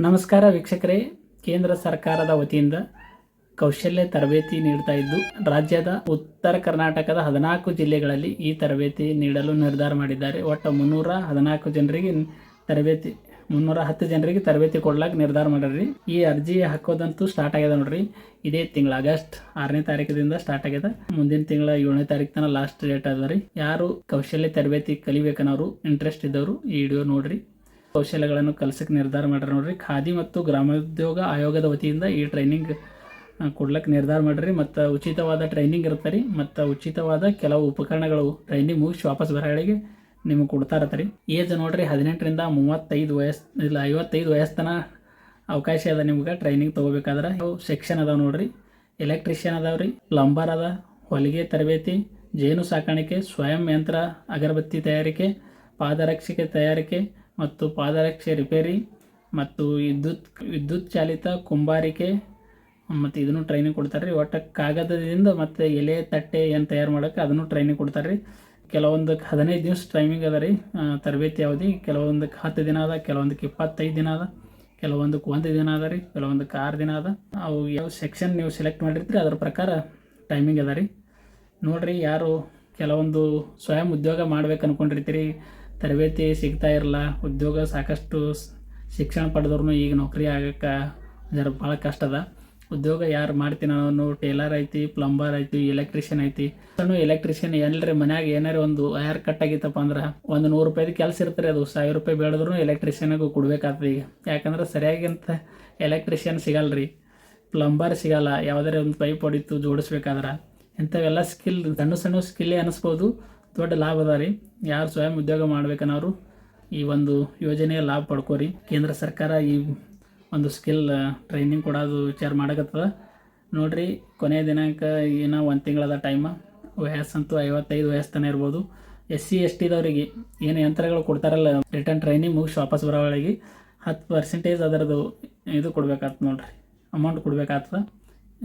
ನಮಸ್ಕಾರ ವೀಕ್ಷಕರೇ, ಕೇಂದ್ರ ಸರ್ಕಾರದ ವತಿಯಿಂದ ಕೌಶಲ್ಯ ತರಬೇತಿ ನೀಡ್ತಾ ಇದ್ದು ರಾಜ್ಯದ ಉತ್ತರ ಕರ್ನಾಟಕದ 14 ಜಿಲ್ಲೆಗಳಲ್ಲಿ ಈ ತರಬೇತಿ ನೀಡಲು ನಿರ್ಧಾರ ಮಾಡಿದ್ದಾರೆ. ಒಟ್ಟು 314 ಜನರಿಗೆ ತರಬೇತಿ 310 ಜನರಿಗೆ ತರಬೇತಿ ಕೊಡ್ಲಾಕ ನಿರ್ಧಾರ ಮಾಡ್ಯಾರ್ರಿ. ಈ ಅರ್ಜಿ ಹಾಕೋದಂತೂ ಸ್ಟಾರ್ಟ್ ಆಗ್ಯದ ನೋಡ್ರಿ. ಇದೇ ತಿಂಗಳ ಆಗಸ್ಟ್ 6ನೇ ತಾರೀಕಿನಿಂದ ಸ್ಟಾರ್ಟ್ ಆಗ್ಯದ. ಮುಂದಿನ ತಿಂಗಳ 7ನೇ ತಾರೀಕು ತನಕ ಲಾಸ್ಟ್ ಡೇಟ್ ಅದ ರೀ. ಯಾರು ಕೌಶಲ್ಯ ತರಬೇತಿ ಕಲಿಬೇಕನ್ನೋರು ಇಂಟ್ರೆಸ್ಟ್ ಇದ್ದವರು ಈ ವಿಡಿಯೋ ನೋಡ್ರಿ. ಕೌಶಲ್ಯಗಳನ್ನು ಕಲಿಸಕ್ಕೆ ನಿರ್ಧಾರ ಮಾಡ್ರಿ ನೋಡ್ರಿ. ಖಾದಿ ಮತ್ತು ಗ್ರಾಮೋದ್ಯೋಗ ಆಯೋಗದ ವತಿಯಿಂದ ಈ ಟ್ರೈನಿಂಗ್ ಕೊಡ್ಲಿಕ್ಕೆ ನಿರ್ಧಾರ ಮಾಡ್ರಿ. ಮತ್ತು ಉಚಿತವಾದ ಟ್ರೈನಿಂಗ್ ಇರುತ್ತೆ ರೀ. ಮತ್ತು ಉಚಿತವಾದ ಕೆಲವು ಉಪಕರಣಗಳು ಟ್ರೈನಿಂಗ್ ಮುಗಿಸಿ ವಾಪಸ್ ಬರೋಗಳಿಗೆ ನಿಮಗೆ ಕೊಡ್ತಾರತ್ತ ರೀ. ಏಜ್ ನೋಡ್ರಿ 18ರಿಂದ 35 ವಯಸ್ಸು ಇಲ್ಲ 55 ವಯಸ್ಸು ಅವಕಾಶ ಅದ ನಿಮ್ಗೆ ಟ್ರೈನಿಂಗ್ ತೊಗೋಬೇಕಾದ್ರೆ. ಸೆಕ್ಷನ್ ಅದಾವೆ ನೋಡ್ರಿ. ಎಲೆಕ್ಟ್ರಿಷಿಯನ್ ಅದಾವೆ ರೀ, ಪ್ಲಂಬರ್ ಅದ, ಹೊಲಿಗೆ ತರಬೇತಿ, ಜೇನು ಸಾಕಾಣಿಕೆ, ಸ್ವಯಂ ಯಂತ್ರ ಅಗರಬತ್ತಿ ತಯಾರಿಕೆ, ಪಾದರಕ್ಷೆ ತಯಾರಿಕೆ ಮತ್ತು ಪಾದರಕ್ಷೆ ರಿಪೇರಿ ಮತ್ತು ವಿದ್ಯುತ್ ಚಾಲಿತ ಕುಂಬಾರಿಕೆ ಮತ್ತು ಇದನ್ನು ಟ್ರೈನಿಂಗ್ ಕೊಡ್ತಾರೆ ರೀ. ಒಟ್ಟು ಕಾಗದದಿಂದ ಮತ್ತು ಎಲೆ ತಟ್ಟೆ ಏನು ತಯಾರು ಮಾಡೋಕ್ಕೆ ಅದನ್ನು ಟ್ರೈನಿಂಗ್ ಕೊಡ್ತಾರೆ ರೀ. ಕೆಲವೊಂದಕ್ಕೆ 15 ದಿವಸ ಟೈಮಿಂಗ್ ಅದ ರೀ ತರಬೇತಿ ಅವಧಿ. ಕೆಲವೊಂದಕ್ಕೆ 10 ದಿನ ಅದ, ಕೆಲವೊಂದಕ್ಕೆ 25 ದಿನ ಅದ, ಕೆಲವೊಂದಕ್ಕೆ 1 ದಿನ ಅದ ರೀ, ಕೆಲವೊಂದಕ್ಕೆ 6 ದಿನ ಅದ. ಅವು ಯಾವ ಸೆಕ್ಷನ್ ನೀವು ಸೆಲೆಕ್ಟ್ ಮಾಡಿರ್ತೀರಿ ಅದ್ರ ಪ್ರಕಾರ ಟೈಮಿಂಗ್ ಅದ ರೀ. ನೋಡಿರಿ, ಯಾರು ಕೆಲವೊಂದು ಸ್ವಯಂ ಉದ್ಯೋಗ ಮಾಡ್ಬೇಕು ಅಂದ್ಕೊಂಡಿರ್ತೀರಿ, ತರಬೇತಿ ಸಿಗ್ತಾ ಇರಲ್ಲ, ಉದ್ಯೋಗ ಸಾಕಷ್ಟು ಶಿಕ್ಷಣ ಪಡೆದವ್ರು ಈಗ ನೌಕರಿ ಆಗಕ್ಕೆ ಭಾಳ ಕಷ್ಟ ಅದ. ಉದ್ಯೋಗ ಯಾರು ಮಾಡ್ತೀನಿ ಅನ್ನೋ ಟೇಲರ್ ಐತಿ, ಪ್ಲಂಬರ್ ಐತಿ, ಎಲೆಕ್ಟ್ರಿಷಿಯನ್ ಐತಿ. ಎಲೆಕ್ಟ್ರಿಷಿಯನ್ ಎಲ್ಲರಿ ಮನ್ಯಾಗ ಏನಾರ ಒಂದು ವಯರ್ ಕಟ್ ಆಗಿತ್ತಪ್ಪ ಅಂದ್ರೆ ಒಂದು 100 ರೂಪಾಯಿದು ಕೆಲಸ ಇರ್ತಾರೆ, ಅದು 1000 ರೂಪಾಯಿ ಬೇಡದ್ರು ಎಲೆಕ್ಟ್ರಿಷಿಯನ್ಗೂ ಕೊಡ್ಬೇಕಾಗ್ತದೆ ಈಗ. ಯಾಕಂದ್ರೆ ಸರಿಯಾಗಿಂತ ಎಲೆಕ್ಟ್ರಿಷಿಯನ್ ಸಿಗಲ್ಲ ರೀ, ಪ್ಲಂಬರ್ ಸಿಗಲ್ಲ. ಯಾವುದಾರ ಒಂದು ಪೈಪ್ ಹೊಡಿತು ಜೋಡಿಸ್ಬೇಕಾದ್ರೆ ಇಂಥವೆಲ್ಲ ಸ್ಕಿಲ್ ಸಣ್ಣ ಸ್ಕಿಲ್ಲೇ ಅನಿಸ್ಬೋದು. ದೊಡ್ಡ ಲಾಭ ಅದ ರೀ. ಯಾರು ಸ್ವಯಂ ಉದ್ಯೋಗ ಮಾಡ್ಬೇಕನ್ನೋರು ಈ ಒಂದು ಯೋಜನೆಯ ಲಾಭ ಪಡ್ಕೋರಿ. ಕೇಂದ್ರ ಸರ್ಕಾರ ಈ ಒಂದು ಸ್ಕಿಲ್ ಟ್ರೈನಿಂಗ್ ಕೊಡೋದು ವಿಚಾರ ಮಾಡಕತ್ತದ ನೋಡ್ರಿ. ಕೊನೆಯ ದಿನಾಂಕ ಏನೋ 1 ತಿಂಗಳದ ಟೈಮ. ವಯಸ್ಸಂತೂ 55 ವಯಸ್ಸು ತನಕ ಇರ್ಬೋದು. SC STದವರಿಗೆ ಏನು ಯಂತ್ರಗಳು ಕೊಡ್ತಾರಲ್ಲ, ರಿಟರ್ನ್ ಟ್ರೈನಿಂಗ್ ಮುಗಿಸಿ ವಾಪಸ್ ಬರೋವಳಿಗೆ 10% ಅದರದ್ದು ಇದು ಕೊಡ್ಬೇಕಾಗ್ತದೆ ನೋಡ್ರಿ, ಅಮೌಂಟ್ ಕೊಡ್ಬೇಕಾಗ್ತದೆ.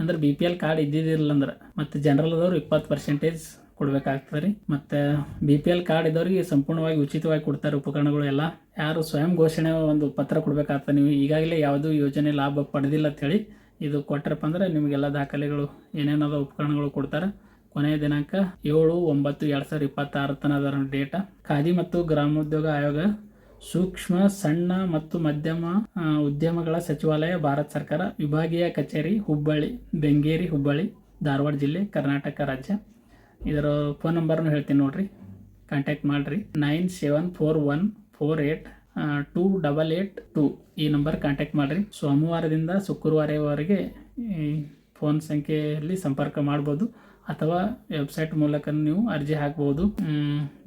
ಅಂದ್ರೆ BPL ಕಾರ್ಡ್ ಇದ್ದಿದ್ದಿಲ್ಲ ಅಂದ್ರೆ. ಮತ್ತು ಜನರಲ್ದವ್ರು 20% ಕೊಡ್ಬೇಕಾಗ್ತದೆ ರೀ. ಮತ್ತು BPL ಕಾರ್ಡ್ ಇದ್ದವ್ರಿಗೆ ಸಂಪೂರ್ಣವಾಗಿ ಉಚಿತವಾಗಿ ಕೊಡ್ತಾರೆ ಉಪಕರಣಗಳು ಎಲ್ಲ. ಯಾರು ಸ್ವಯಂ ಘೋಷಣೆ ಒಂದು ಪತ್ರ ಕೊಡ್ಬೇಕಾಗ್ತದೆ. ನೀವು ಈಗಾಗಲೇ ಯಾವುದೂ ಯೋಜನೆ ಲಾಭ ಪಡೆದಿಲ್ಲ ಅಂಥೇಳಿ ಇದು ಕೊಟ್ಟರಪ್ಪ ಅಂದ್ರೆ ನಿಮಗೆಲ್ಲ ದಾಖಲೆಗಳು ಏನೇನದ ಉಪಕರಣಗಳು ಕೊಡ್ತಾರೆ. ಕೊನೆಯ ದಿನಾಂಕ 7/9/2026 ತನಕ ಅದರ ಡೇಟ. ಖಾದಿ ಮತ್ತು ಗ್ರಾಮೋದ್ಯೋಗ ಆಯೋಗ, ಸೂಕ್ಷ್ಮ ಸಣ್ಣ ಮತ್ತು ಮಧ್ಯಮ ಉದ್ಯಮಗಳ ಸಚಿವಾಲಯ, ಭಾರತ ಸರ್ಕಾರ, ವಿಭಾಗೀಯ ಕಚೇರಿ ಹುಬ್ಬಳ್ಳಿ, ಬೆಂಗೇರಿ ಹುಬ್ಬಳ್ಳಿ, ಧಾರವಾಡ ಜಿಲ್ಲೆ, ಕರ್ನಾಟಕ ರಾಜ್ಯ. ಇದರ ಫೋನ್ ನಂಬರ್ನು ಹೇಳ್ತೀನಿ ನೋಡ್ರಿ, ಕಾಂಟ್ಯಾಕ್ಟ್ ಮಾಡಿರಿ. 9741482882 ಈ ನಂಬರ್ ಕಾಂಟ್ಯಾಕ್ಟ್ ಮಾಡಿರಿ. ಸೋಮವಾರದಿಂದ ಶುಕ್ರವಾರವರೆಗೆ ಈ ಫೋನ್ ಸಂಖ್ಯೆಯಲ್ಲಿ ಸಂಪರ್ಕ ಮಾಡ್ಬೋದು ಅಥವಾ ವೆಬ್ಸೈಟ್ ಮೂಲಕ ನೀವು ಅರ್ಜಿ ಹಾಕ್ಬೋದು.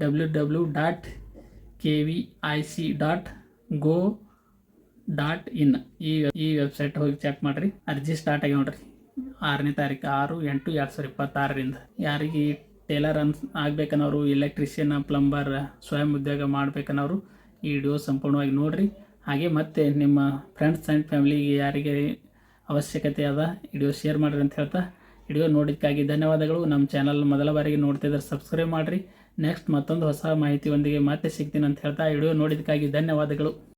www.kvic.go.in ಈ ವೆಬ್ಸೈಟ್ ಹೋಗಿ ಚೆಕ್ ಮಾಡಿರಿ. ಅರ್ಜಿ ಸ್ಟಾರ್ಟ್ ಆಗಿ ನೋಡ್ರಿ 6ನೇ ತಾರೀಕು 6/8/2026ರಿಂದ. ಯಾರಿಗೆ ಟೇಲರ್ ಆಗ್ಬೇಕನ್ನೋರು, ಎಲೆಕ್ಟ್ರಿಷಿಯನ್, ಪ್ಲಂಬರ್, ಸ್ವಯಂ ಉದ್ಯೋಗ ಮಾಡ್ಬೇಕನ್ನೋರು ಈ ವಿಡಿಯೋ ಸಂಪೂರ್ಣವಾಗಿ ನೋಡಿರಿ. ಹಾಗೆ ಮತ್ತು ನಿಮ್ಮ ಫ್ರೆಂಡ್ಸ್ ಆ್ಯಂಡ್ ಫ್ಯಾಮಿಲಿಗೆ ಯಾರಿಗೆ ಅವಶ್ಯಕತೆ ಅದ ವಿಡಿಯೋ ಶೇರ್ ಮಾಡಿರಿ ಅಂತ ಹೇಳ್ತಾ, ವಿಡಿಯೋ ನೋಡಿದ್ದಕ್ಕಾಗಿ ಧನ್ಯವಾದಗಳು. ನಮ್ಮ ಚಾನಲ್ ಮೊದಲ ಬಾರಿಗೆ ನೋಡ್ತಿದ್ರೆ ಸಬ್ಸ್ಕ್ರೈಬ್ ಮಾಡಿರಿ. ನೆಕ್ಸ್ಟ್ ಮತ್ತೊಂದು ಹೊಸ ಮಾಹಿತಿಯೊಂದಿಗೆ ಮತ್ತೆ ಸಿಗ್ತೀನಿ ಅಂತ ಹೇಳ್ತಾ, ವಿಡಿಯೋ ನೋಡಿದ್ದಕ್ಕಾಗಿ ಧನ್ಯವಾದಗಳು.